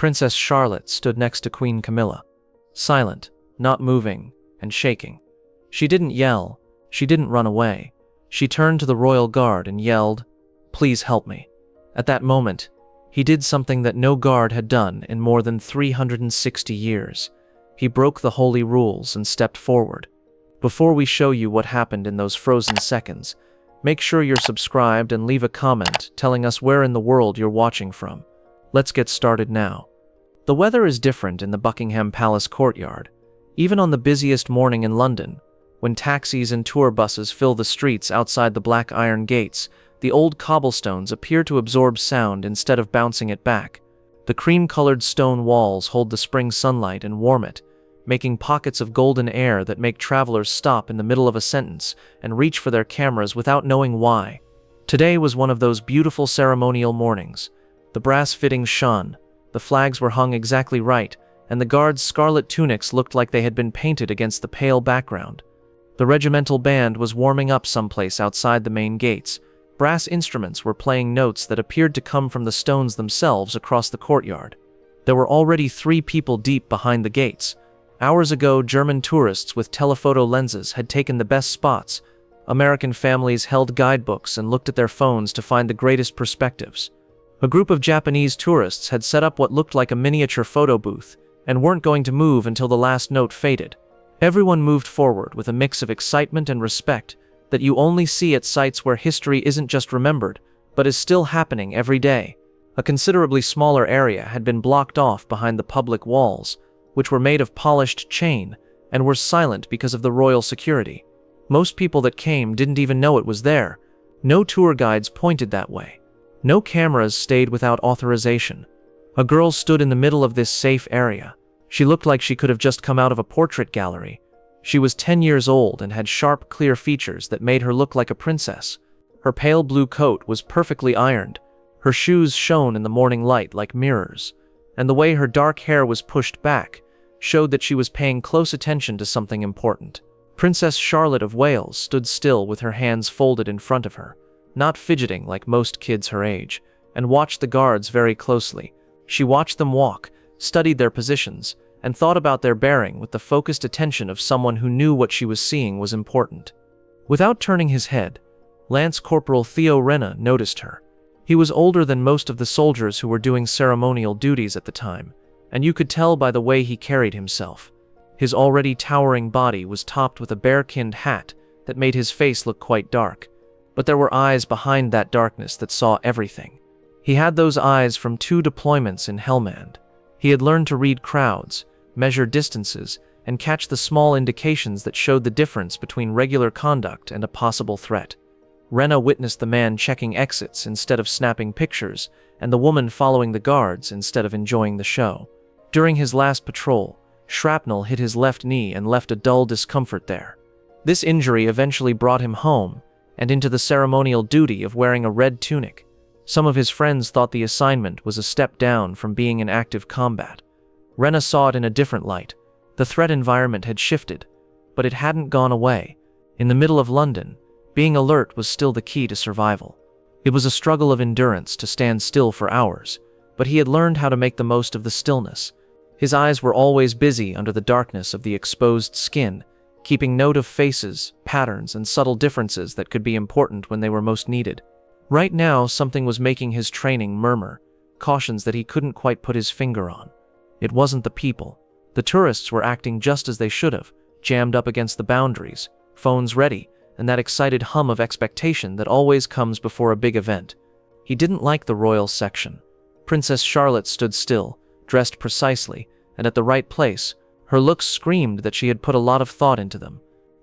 Princess Charlotte stood next to Queen Camilla, silent, not moving, and shaking. She didn't yell, she didn't run away. She turned to the royal guard and yelled, "Please help me." At that moment, he did something that no guard had done in more than 360 years. He broke the holy rules and stepped forward. Before we show you what happened in those frozen seconds, make sure you're subscribed and leave a comment telling us where in the world you're watching from. Let's get started now. The weather is different in the Buckingham Palace courtyard. Even on the busiest morning in London, when taxis and tour buses fill the streets outside the black iron gates, the old cobblestones appear to absorb sound instead of bouncing it back. The cream-colored stone walls hold the spring sunlight and warm it, making pockets of golden air that make travelers stop in the middle of a sentence and reach for their cameras without knowing why. Today was one of those beautiful ceremonial mornings. The brass fittings shone, the flags were hung exactly right, and the guards' scarlet tunics looked like they had been painted against the pale background. The regimental band was warming up someplace outside the main gates. Brass instruments were playing notes that appeared to come from the stones themselves across the courtyard. There were already 3 people deep behind the gates. Hours ago, German tourists with telephoto lenses had taken the best spots. American families held guidebooks and looked at their phones to find the greatest perspectives. A group of Japanese tourists had set up what looked like a miniature photo booth and weren't going to move until the last note faded. Everyone moved forward with a mix of excitement and respect that you only see at sites where history isn't just remembered, but is still happening every day. A considerably smaller area had been blocked off behind the public walls, which were made of polished chain and were silent because of the royal security. Most people that came didn't even know it was there. No tour guides pointed that way. No cameras stayed without authorization. A girl stood in the middle of this safe area. She looked like she could have just come out of a portrait gallery. She was 10 years old and had sharp, clear features that made her look like a princess. Her pale blue coat was perfectly ironed. Her shoes shone in the morning light like mirrors, and the way her dark hair was pushed back showed that she was paying close attention to something important. Princess Charlotte of Wales stood still with her hands folded in front of her, not fidgeting like most kids her age, and watched the guards very closely. She watched them walk, studied their positions, and thought about their bearing with the focused attention of someone who knew what she was seeing was important. Without turning his head, Lance Corporal Theo Renna noticed her. He was older than most of the soldiers who were doing ceremonial duties at the time, and you could tell by the way he carried himself. His already towering body was topped with a bear-skinned hat that made his face look quite dark, but there were eyes behind that darkness that saw everything. He had those eyes from 2 deployments in Helmand. He had learned to read crowds, measure distances, and catch the small indications that showed the difference between regular conduct and a possible threat. Renna witnessed the man checking exits instead of snapping pictures, and the woman following the guards instead of enjoying the show. During his last patrol, shrapnel hit his left knee and left a dull discomfort there. This injury eventually brought him home and into the ceremonial duty of wearing a red tunic. Some of his friends thought the assignment was a step down from being in active combat. Renna saw it in a different light. The threat environment had shifted, but it hadn't gone away. In the middle of London, being alert was still the key to survival. It was a struggle of endurance to stand still for hours, but he had learned how to make the most of the stillness. His eyes were always busy under the darkness of the exposed skin, keeping note of faces, patterns, and subtle differences that could be important when they were most needed. Right now, something was making his training murmur, cautions that he couldn't quite put his finger on. It wasn't the people. The tourists were acting just as they should have, jammed up against the boundaries, phones ready, and that excited hum of expectation that always comes before a big event. He didn't like the royal section. Princess Charlotte stood still, dressed precisely, and at the right place. Her looks screamed that she had put a lot of thought into them.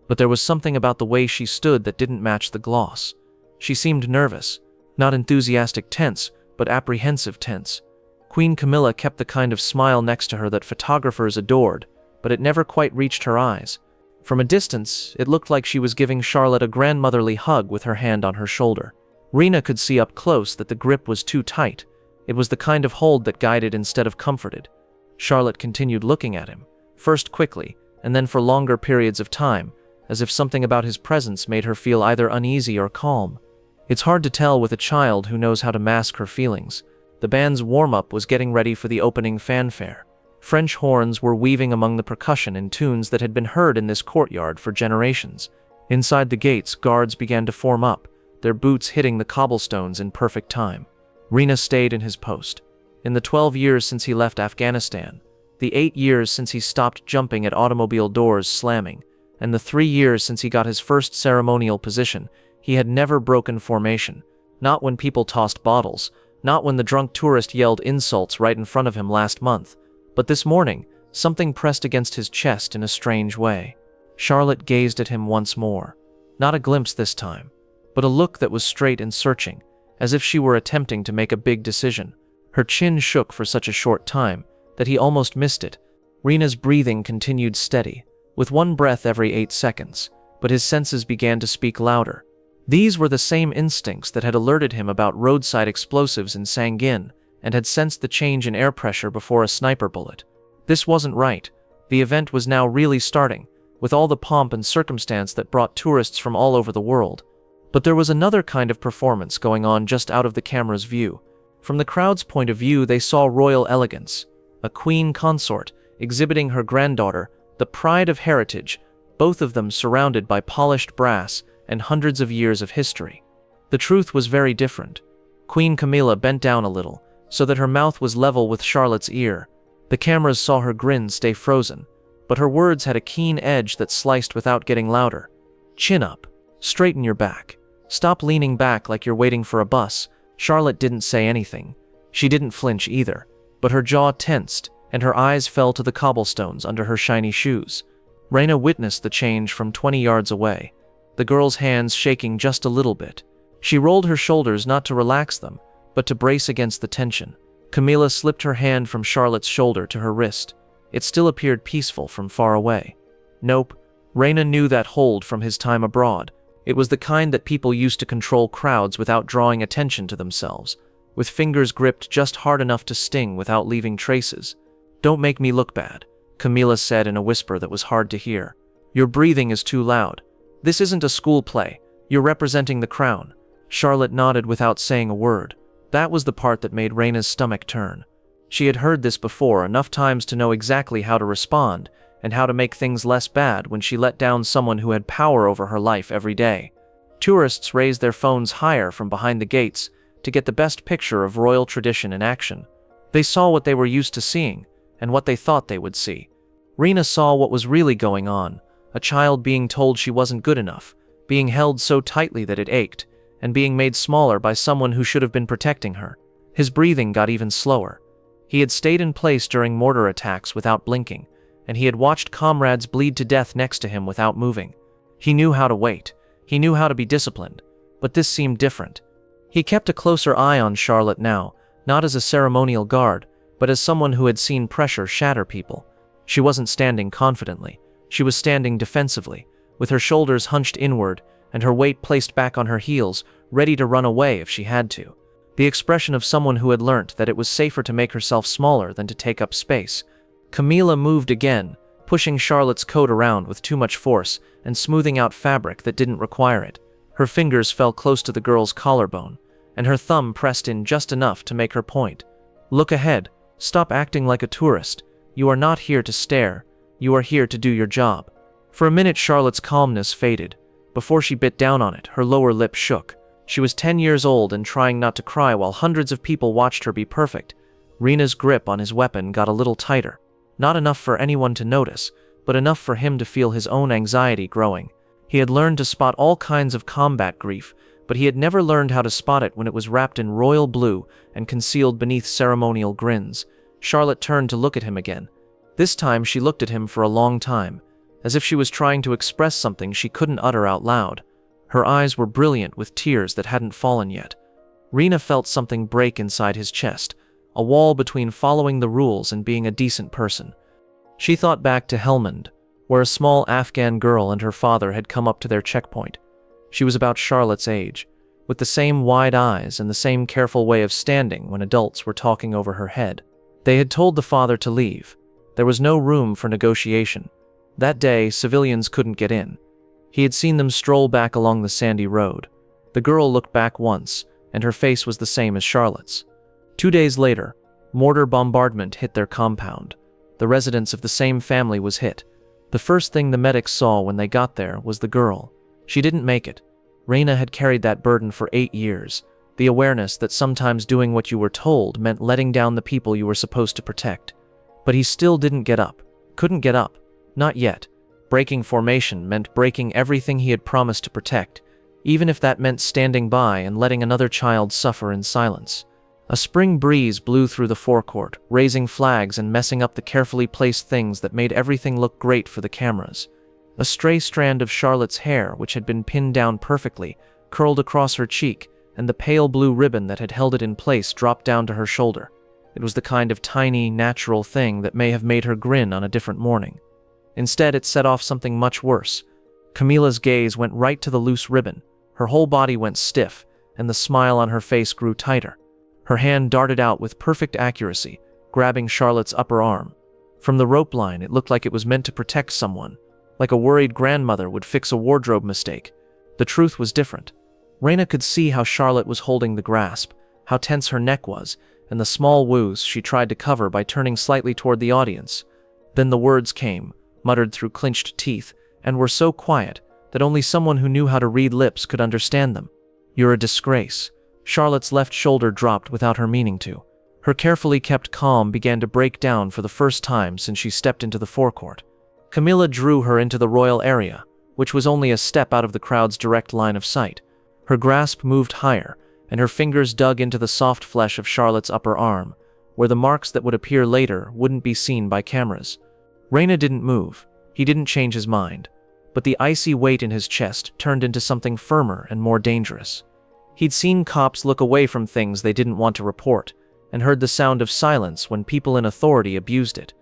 But there was something about the way she stood that didn't match the gloss. She seemed nervous, not enthusiastic tense, but apprehensive tense. Queen Camilla kept the kind of smile next to her that photographers adored, but it never quite reached her eyes. From a distance, it looked like she was giving Charlotte a grandmotherly hug with her hand on her shoulder. Rena could see up close that the grip was too tight. It was the kind of hold that guided instead of comforted. Charlotte continued looking at him, first quickly, and then for longer periods of time, as if something about his presence made her feel either uneasy or calm. It's hard to tell with a child who knows how to mask her feelings. The band's warm-up was getting ready for the opening fanfare. French horns were weaving among the percussion in tunes that had been heard in this courtyard for generations. Inside the gates, guards began to form up, their boots hitting the cobblestones in perfect time. Rina stayed in his post. In the 12 years since he left Afghanistan, the 8 years since he stopped jumping at automobile doors slamming, and the 3 years since he got his first ceremonial position, he had never broken formation. Not when people tossed bottles, not when the drunk tourist yelled insults right in front of him last month. But this morning, something pressed against his chest in a strange way. Charlotte gazed at him once more. Not a glimpse this time, but a look that was straight and searching, as if she were attempting to make a big decision. Her chin shook for such a short time that he almost missed it. Rina's breathing continued steady, with one breath every 8 seconds, but his senses began to speak louder. These were the same instincts that had alerted him about roadside explosives in Sangin, and had sensed the change in air pressure before a sniper bullet. This wasn't right. The event was now really starting, with all the pomp and circumstance that brought tourists from all over the world. But there was another kind of performance going on just out of the camera's view. From the crowd's point of view, they saw royal elegance, a queen consort exhibiting her granddaughter, the pride of heritage, both of them surrounded by polished brass and hundreds of years of history. The truth was very different. Queen Camilla bent down a little, so that her mouth was level with Charlotte's ear. The cameras saw her grin stay frozen, but her words had a keen edge that sliced without getting louder. Chin up. Straighten your back. Stop leaning back like you're waiting for a bus. Charlotte didn't say anything. She didn't flinch either, but her jaw tensed, and her eyes fell to the cobblestones under her shiny shoes. Rina witnessed the change from 20 yards away, the girl's hands shaking just a little bit. She rolled her shoulders not to relax them, but to brace against the tension. Camilla slipped her hand from Charlotte's shoulder to her wrist. It still appeared peaceful from far away. Nope, Rina knew that hold from his time abroad. It was the kind that people used to control crowds without drawing attention to themselves, with fingers gripped just hard enough to sting without leaving traces. "Don't make me look bad," Camilla said in a whisper that was hard to hear. "Your breathing is too loud. This isn't a school play. You're representing the crown." Charlotte nodded without saying a word. That was the part that made Rina's stomach turn. She had heard this before enough times to know exactly how to respond, and how to make things less bad when she let down someone who had power over her life every day. Tourists raised their phones higher from behind the gates to get the best picture of royal tradition in action. They saw what they were used to seeing, and what they thought they would see. Rina saw what was really going on, a child being told she wasn't good enough, being held so tightly that it ached, and being made smaller by someone who should have been protecting her. His breathing got even slower. He had stayed in place during mortar attacks without blinking, and he had watched comrades bleed to death next to him without moving. He knew how to wait. He knew how to be disciplined. But this seemed different. He kept a closer eye on Charlotte now, not as a ceremonial guard, but as someone who had seen pressure shatter people. She wasn't standing confidently. She was standing defensively, with her shoulders hunched inward and her weight placed back on her heels, ready to run away if she had to. The expression of someone who had learnt that it was safer to make herself smaller than to take up space. Camilla moved again, pushing Charlotte's coat around with too much force and smoothing out fabric that didn't require it. Her fingers fell close to the girl's collarbone, and her thumb pressed in just enough to make her point. "Look ahead. Stop acting like a tourist. You are not here to stare. You are here to do your job." For a minute Charlotte's calmness faded. Before she bit down on it, her lower lip shook. She was 10 years old and trying not to cry while hundreds of people watched her be perfect. Rina's grip on his weapon got a little tighter. Not enough for anyone to notice, but enough for him to feel his own anxiety growing. He had learned to spot all kinds of combat grief, but he had never learned how to spot it when it was wrapped in royal blue and concealed beneath ceremonial grins. Charlotte turned to look at him again. This time she looked at him for a long time, as if she was trying to express something she couldn't utter out loud. Her eyes were brilliant with tears that hadn't fallen yet. Rina felt something break inside his chest, a wall between following the rules and being a decent person. She thought back to Helmand, where a small Afghan girl and her father had come up to their checkpoint. She was about Charlotte's age, with the same wide eyes and the same careful way of standing when adults were talking over her head. They had told the father to leave. There was no room for negotiation. That day, civilians couldn't get in. He had seen them stroll back along the sandy road. The girl looked back once, and her face was the same as Charlotte's. 2 days later, mortar bombardment hit their compound. The residence of the same family was hit. The first thing the medics saw when they got there was the girl. She didn't make it. Reina had carried that burden for 8 years. The awareness that sometimes doing what you were told meant letting down the people you were supposed to protect. But he still didn't get up. Couldn't get up. Not yet. Breaking formation meant breaking everything he had promised to protect, even if that meant standing by and letting another child suffer in silence. A spring breeze blew through the forecourt, raising flags and messing up the carefully placed things that made everything look great for the cameras. A stray strand of Charlotte's hair, which had been pinned down perfectly, curled across her cheek, and the pale blue ribbon that had held it in place dropped down to her shoulder. It was the kind of tiny, natural thing that may have made her grin on a different morning. Instead, it set off something much worse. Camilla's gaze went right to the loose ribbon. Her whole body went stiff, and the smile on her face grew tighter. Her hand darted out with perfect accuracy, grabbing Charlotte's upper arm. From the rope line, it looked like it was meant to protect someone, like a worried grandmother would fix a wardrobe mistake. The truth was different. Reina could see how Charlotte was holding the grasp, how tense her neck was, and the small woos she tried to cover by turning slightly toward the audience. Then the words came, muttered through clenched teeth, and were so quiet that only someone who knew how to read lips could understand them. "You're a disgrace." Charlotte's left shoulder dropped without her meaning to. Her carefully kept calm began to break down for the first time since she stepped into the forecourt. Camilla drew her into the royal area, which was only a step out of the crowd's direct line of sight. Her grasp moved higher, and her fingers dug into the soft flesh of Charlotte's upper arm, where the marks that would appear later wouldn't be seen by cameras. Reina didn't move. He didn't change his mind. But the icy weight in his chest turned into something firmer and more dangerous. He'd seen cops look away from things they didn't want to report, and heard the sound of silence when people in authority abused it.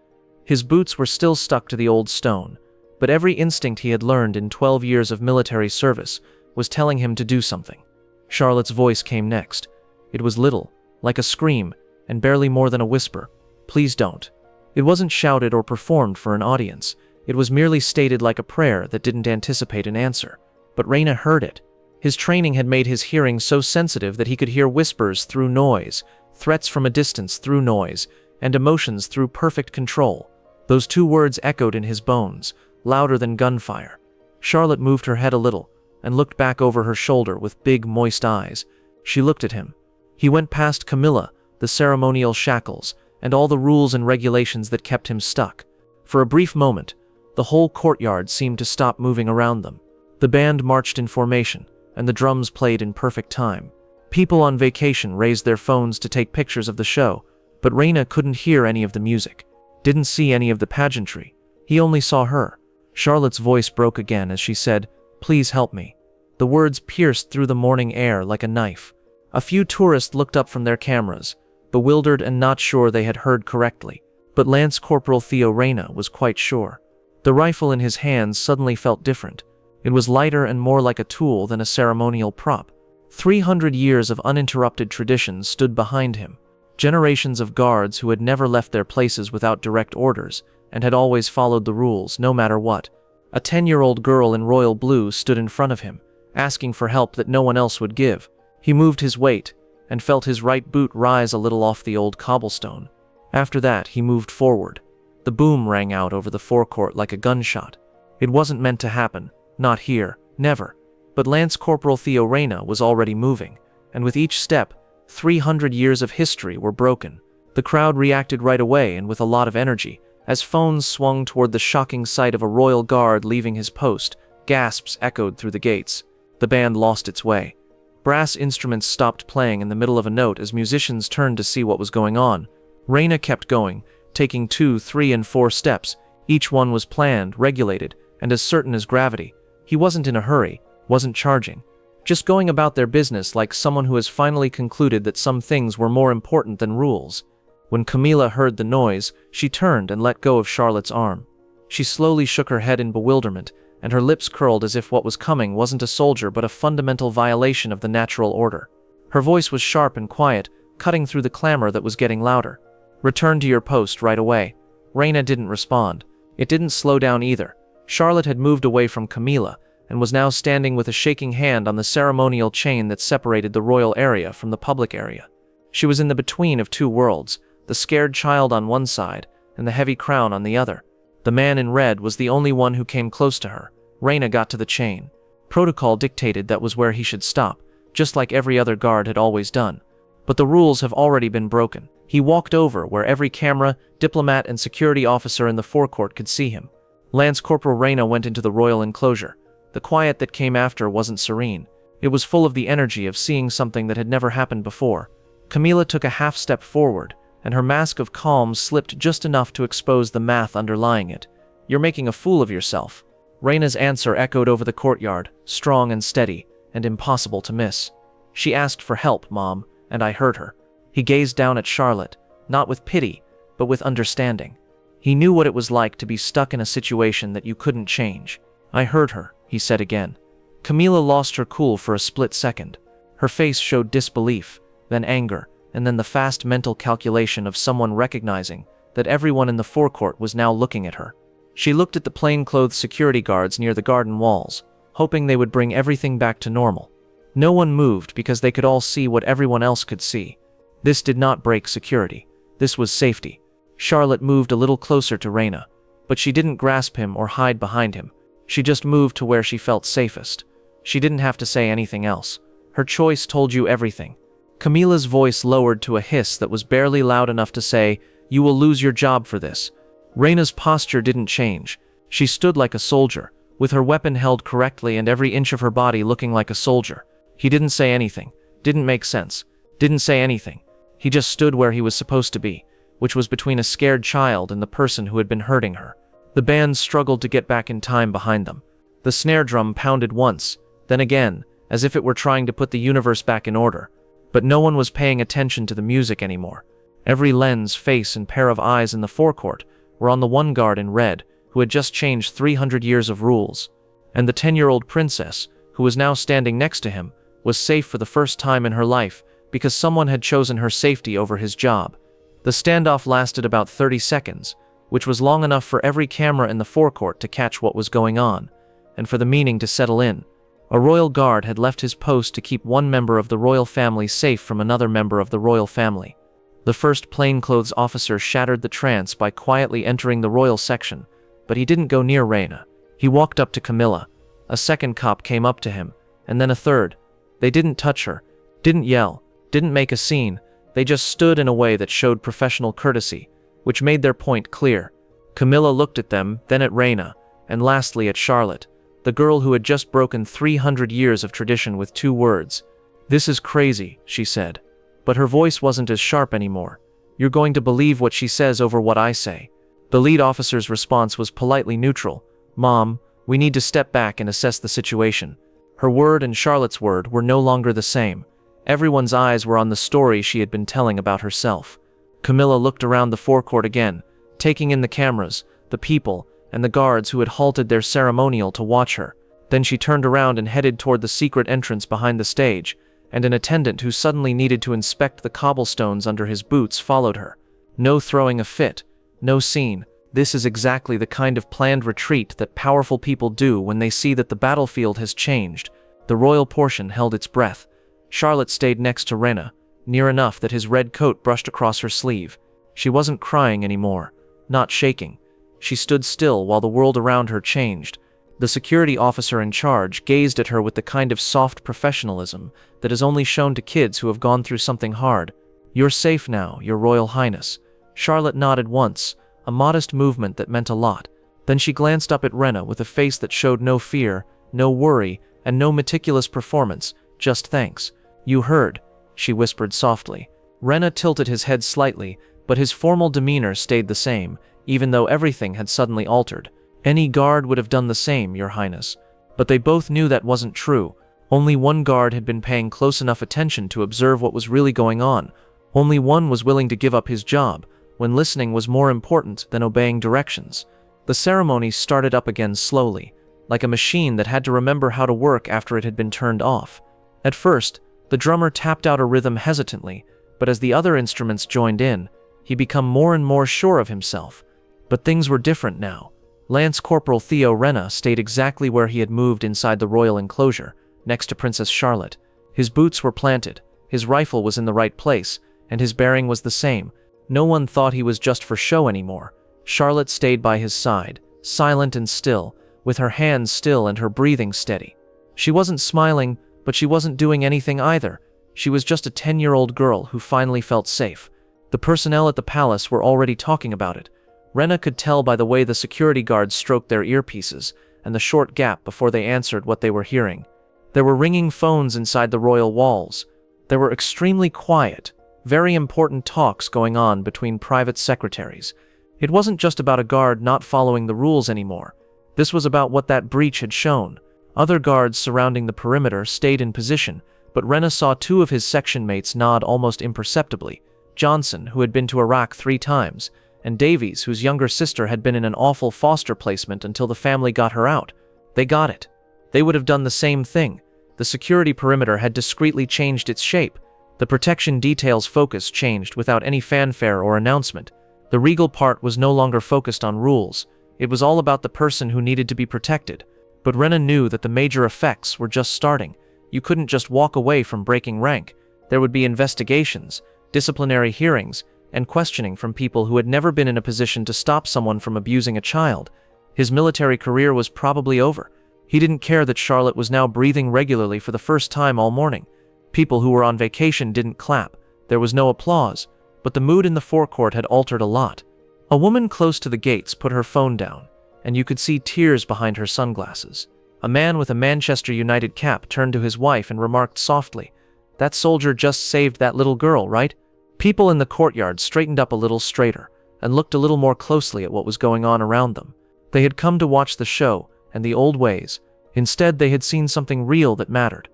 His boots were still stuck to the old stone, but every instinct he had learned in 12 years of military service was telling him to do something. Charlotte's voice came next. It was little, like a scream, and barely more than a whisper. "Please don't." It wasn't shouted or performed for an audience. It was merely stated like a prayer that didn't anticipate an answer. But Reina heard it. His training had made his hearing so sensitive that he could hear whispers through noise, threats from a distance through noise, and emotions through perfect control. Those 2 words echoed in his bones, louder than gunfire. Charlotte moved her head a little, and looked back over her shoulder with big, moist eyes. She looked at him. He went past Camilla, the ceremonial shackles, and all the rules and regulations that kept him stuck. For a brief moment, the whole courtyard seemed to stop moving around them. The band marched in formation, and the drums played in perfect time. People on vacation raised their phones to take pictures of the show, but Reina couldn't hear any of the music, didn't see any of the pageantry. He only saw her. Charlotte's voice broke again as she said, "Please help me." The words pierced through the morning air like a knife. A few tourists looked up from their cameras, bewildered and not sure they had heard correctly. But Lance Corporal Theo Reina was quite sure. The rifle in his hands suddenly felt different. It was lighter and more like a tool than a ceremonial prop. 300 years of uninterrupted traditions stood behind him. Generations of guards who had never left their places without direct orders and had always followed the rules no matter what. A 10-year-old girl in royal blue stood in front of him, asking for help that no one else would give. He moved his weight and felt his right boot rise a little off the old cobblestone. After that, he moved forward. The boom rang out over the forecourt like a gunshot. It wasn't meant to happen. Not here, never. But Lance Corporal Theo Reina was already moving, and with each step, 300 years of history were broken. The crowd reacted right away and with a lot of energy. As phones swung toward the shocking sight of a royal guard leaving his post, gasps echoed through the gates. The band lost its way. Brass instruments stopped playing in the middle of a note as musicians turned to see what was going on. Reina kept going, taking 2, 3, and 4 steps. Each one was planned, regulated, and as certain as gravity. He wasn't in a hurry, wasn't charging. Just going about their business like someone who has finally concluded that some things were more important than rules. When Camilla heard the noise, she turned and let go of Charlotte's arm. She slowly shook her head in bewilderment, and her lips curled as if what was coming wasn't a soldier but a fundamental violation of the natural order. Her voice was sharp and quiet, cutting through the clamor that was getting louder. "Return to your post right away." Reina didn't respond. It didn't slow down either. Charlotte had moved away from Camilla, and was now standing with a shaking hand on the ceremonial chain that separated the royal area from the public area. She was in the between of two worlds, the scared child on one side and the heavy crown on the other. The man in red was the only one who came close to her. Reyna got to the chain. Protocol dictated that was where he should stop, just like every other guard had always done. But the rules have already been broken. He walked over where every camera, diplomat, and security officer in the forecourt could see him. Lance Corporal Reyna went into the royal enclosure. The quiet that came after wasn't serene. It was full of the energy of seeing something that had never happened before. Camilla took a half step forward, and her mask of calm slipped just enough to expose the math underlying it. "You're making a fool of yourself." Reyna's answer echoed over the courtyard, strong and steady, and impossible to miss. "She asked for help, Mom, and I heard her." He gazed down at Charlotte, not with pity, but with understanding. He knew what it was like to be stuck in a situation that you couldn't change. "I heard her," he said again. Camilla lost her cool for a split second. Her face showed disbelief, then anger, and then the fast mental calculation of someone recognizing that everyone in the forecourt was now looking at her. She looked at the plainclothes security guards near the garden walls, hoping they would bring everything back to normal. No one moved because they could all see what everyone else could see. This did not break security. This was safety. Charlotte moved a little closer to Reyna, but she didn't grasp him or hide behind him. She just moved to where she felt safest. She didn't have to say anything else. Her choice told you everything. Camilla's voice lowered to a hiss that was barely loud enough to say, "You will lose your job for this." Reyna's posture didn't change. She stood like a soldier, with her weapon held correctly and every inch of her body looking like a soldier. He didn't say anything, didn't make sense, didn't say anything. He just stood where he was supposed to be, which was between a scared child and the person who had been hurting her. The band struggled to get back in time behind them. The snare drum pounded once, then again, as if it were trying to put the universe back in order. But no one was paying attention to the music anymore. Every lens, face, and pair of eyes in the forecourt were on the one guard in red, who had just changed 300 years of rules. And the 10-year-old princess, who was now standing next to him, was safe for the first time in her life because someone had chosen her safety over his job. The standoff lasted about 30 seconds, which was long enough for every camera in the forecourt to catch what was going on, and for the meaning to settle in. A royal guard had left his post to keep one member of the royal family safe from another member of the royal family. The first plainclothes officer shattered the trance by quietly entering the royal section, but he didn't go near Reyna. He walked up to Camilla. A second cop came up to him, and then a third. They didn't touch her, didn't yell, didn't make a scene. They just stood in a way that showed professional courtesy, which made their point clear. Camilla looked at them, then at Reyna, and lastly at Charlotte, the girl who had just broken 300 years of tradition with 2 words. "This is crazy," she said. But her voice wasn't as sharp anymore. "You're going to believe what she says over what I say." The lead officer's response was politely neutral. "Mom, we need to step back and assess the situation." Her word and Charlotte's word were no longer the same. Everyone's eyes were on the story she had been telling about herself. Camilla looked around the forecourt again, taking in the cameras, the people, and the guards who had halted their ceremonial to watch her. Then she turned around and headed toward the secret entrance behind the stage, and an attendant who suddenly needed to inspect the cobblestones under his boots followed her. No throwing a fit, no scene. This is exactly the kind of planned retreat that powerful people do when they see that the battlefield has changed. The royal portion held its breath. Charlotte stayed next to Reyna, near enough that his red coat brushed across her sleeve. She wasn't crying anymore, not shaking. She stood still while the world around her changed. The security officer in charge gazed at her with the kind of soft professionalism that is only shown to kids who have gone through something hard. "You're safe now, Your Royal Highness." Charlotte nodded once, a modest movement that meant a lot. Then she glanced up at Reyna with a face that showed no fear, no worry, and no meticulous performance, just thanks. "You heard," she whispered softly. Reyna tilted his head slightly, but his formal demeanor stayed the same, even though everything had suddenly altered. "Any guard would have done the same, Your Highness." But they both knew that wasn't true. Only one guard had been paying close enough attention to observe what was really going on. Only one was willing to give up his job, when listening was more important than obeying directions. The ceremony started up again slowly, like a machine that had to remember how to work after it had been turned off. At first, the drummer tapped out a rhythm hesitantly, but as the other instruments joined in, he became more and more sure of himself. But things were different now. Lance Corporal Theo Reyna stayed exactly where he had moved inside the royal enclosure, next to Princess Charlotte. His boots were planted, his rifle was in the right place, and his bearing was the same. No one thought he was just for show anymore. Charlotte stayed by his side, silent and still, with her hands still and her breathing steady. She wasn't smiling, but she wasn't doing anything either. She was just a 10-year-old girl who finally felt safe. The personnel at the palace were already talking about it. Rena could tell by the way the security guards stroked their earpieces and the short gap before they answered what they were hearing. There were ringing phones inside the royal walls. There were extremely quiet, very important talks going on between private secretaries. It wasn't just about a guard not following the rules anymore. This was about what that breach had shown. Other guards surrounding the perimeter stayed in position, but Rena saw two of his section mates nod almost imperceptibly. Johnson, who had been to Iraq 3 times, and Davies, whose younger sister had been in an awful foster placement until the family got her out. They got it. They would have done the same thing. The security perimeter had discreetly changed its shape. The protection detail's focus changed without any fanfare or announcement. The regal part was no longer focused on rules. It was all about the person who needed to be protected. But Rena knew that the major effects were just starting. You couldn't just walk away from breaking rank. There would be investigations, disciplinary hearings, and questioning from people who had never been in a position to stop someone from abusing a child. His military career was probably over. He didn't care that Charlotte was now breathing regularly for the first time all morning. People who were on vacation didn't clap. There was no applause, but the mood in the forecourt had altered a lot. A woman close to the gates put her phone down, and you could see tears behind her sunglasses. A man with a Manchester United cap turned to his wife and remarked softly, "That soldier just saved that little girl, right?" People in the courtyard straightened up a little straighter and looked a little more closely at what was going on around them. They had come to watch the show and the old ways. Instead, they had seen something real that mattered.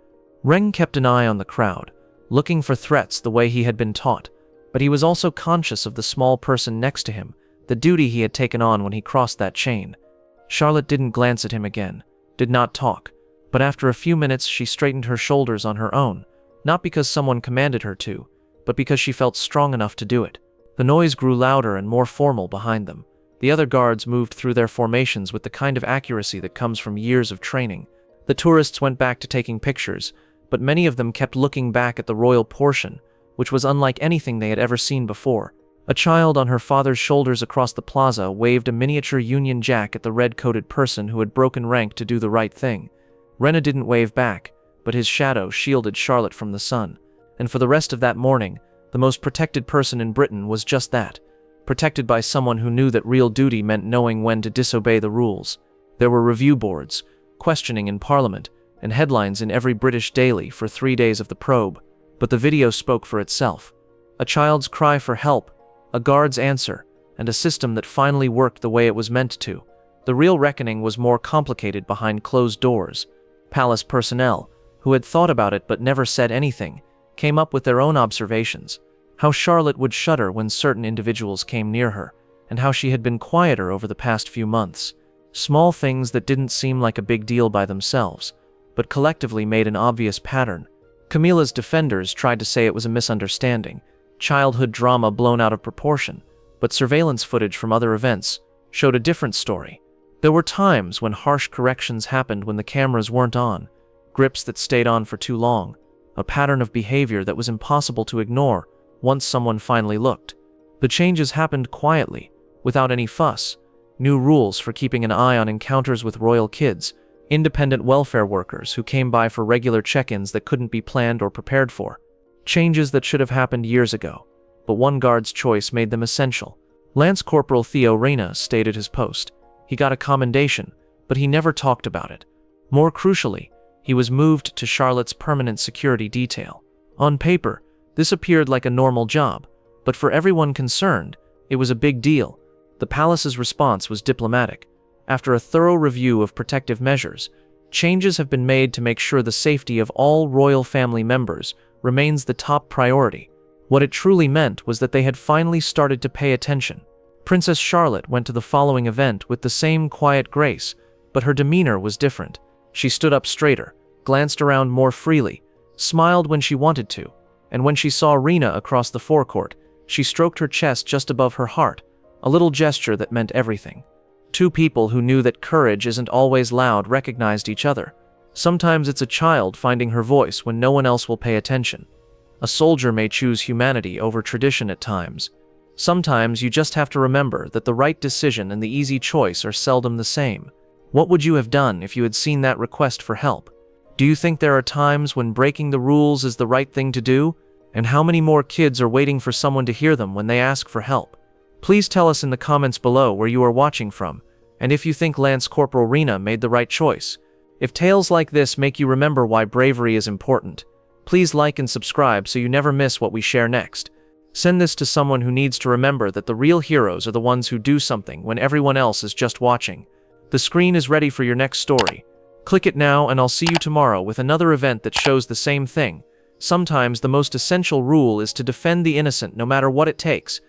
Reng kept an eye on the crowd, looking for threats the way he had been taught, but he was also conscious of the small person next to him, the duty he had taken on when he crossed that chain. Charlotte didn't glance at him again, did not talk, but after a few minutes she straightened her shoulders on her own, not because someone commanded her to, but because she felt strong enough to do it. The noise grew louder and more formal behind them. The other guards moved through their formations with the kind of accuracy that comes from years of training. The tourists went back to taking pictures, but many of them kept looking back at the royal portion, which was unlike anything they had ever seen before. A child on her father's shoulders across the plaza waved a miniature Union Jack at the red-coated person who had broken rank to do the right thing. Rena didn't wave back, but his shadow shielded Charlotte from the sun. And for the rest of that morning, the most protected person in Britain was just that, protected by someone who knew that real duty meant knowing when to disobey the rules. There were review boards, questioning in Parliament, and headlines in every British daily for 3 days of the probe, but the video spoke for itself. A child's cry for help, a guard's answer, and a system that finally worked the way it was meant to. The real reckoning was more complicated behind closed doors. Palace personnel, who had thought about it but never said anything, came up with their own observations. How Charlotte would shudder when certain individuals came near her, and how she had been quieter over the past few months. Small things that didn't seem like a big deal by themselves, but collectively made an obvious pattern. Camilla's defenders tried to say it was a misunderstanding, childhood drama blown out of proportion, but surveillance footage from other events showed a different story. There were times when harsh corrections happened when the cameras weren't on, grips that stayed on for too long, a pattern of behavior that was impossible to ignore once someone finally looked. The changes happened quietly, without any fuss. New rules for keeping an eye on encounters with royal kids, independent welfare workers who came by for regular check-ins that couldn't be planned or prepared for. Changes that should have happened years ago, but one guard's choice made them essential. Lance Corporal Theo Reyna stayed at his post. He got a commendation, but he never talked about it. More crucially, he was moved to Charlotte's permanent security detail. On paper, this appeared like a normal job, but for everyone concerned, it was a big deal. The palace's response was diplomatic. After a thorough review of protective measures, changes have been made to make sure the safety of all royal family members remains the top priority. What it truly meant was that they had finally started to pay attention. Princess Charlotte went to the following event with the same quiet grace, but her demeanor was different. She stood up straighter, glanced around more freely, smiled when she wanted to, and when she saw Rena across the forecourt, she stroked her chest just above her heart, a little gesture that meant everything. Two people who knew that courage isn't always loud recognized each other. Sometimes it's a child finding her voice when no one else will pay attention. A soldier may choose humanity over tradition at times. Sometimes you just have to remember that the right decision and the easy choice are seldom the same. What would you have done if you had seen that request for help? Do you think there are times when breaking the rules is the right thing to do? And how many more kids are waiting for someone to hear them when they ask for help? Please tell us in the comments below where you are watching from, and if you think Lance Corporal Rena made the right choice. If tales like this make you remember why bravery is important, please like and subscribe so you never miss what we share next. Send this to someone who needs to remember that the real heroes are the ones who do something when everyone else is just watching. The screen is ready for your next story. Click it now and I'll see you tomorrow with another event that shows the same thing. Sometimes the most essential rule is to defend the innocent no matter what it takes.